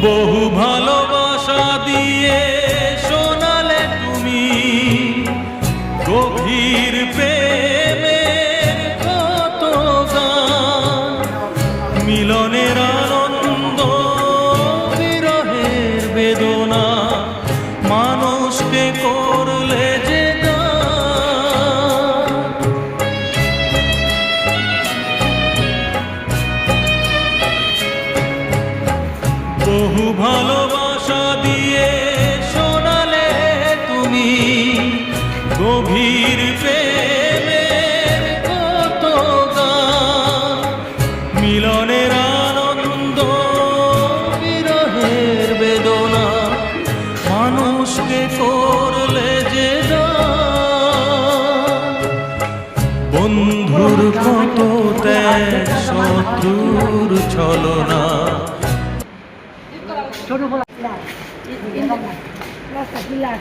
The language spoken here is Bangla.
বহু ভালোবাসা দিয়ে শোনালে তুমি গভীর প্রেমের কত গান, মিলনের আনন্দ বিরহের বেদনা মানুষকে করলে যে গান। বহু ভালোবাসা দিয়ে শোনালে তুমি গভীর প্রেমের কত গান, মিলনের আনন্দ বিরহের বেদনা মানুষকে করলে যে দান। বন্ধুর কত ত্যাগ, শত্রুর ছলনা, Solo con la pilar.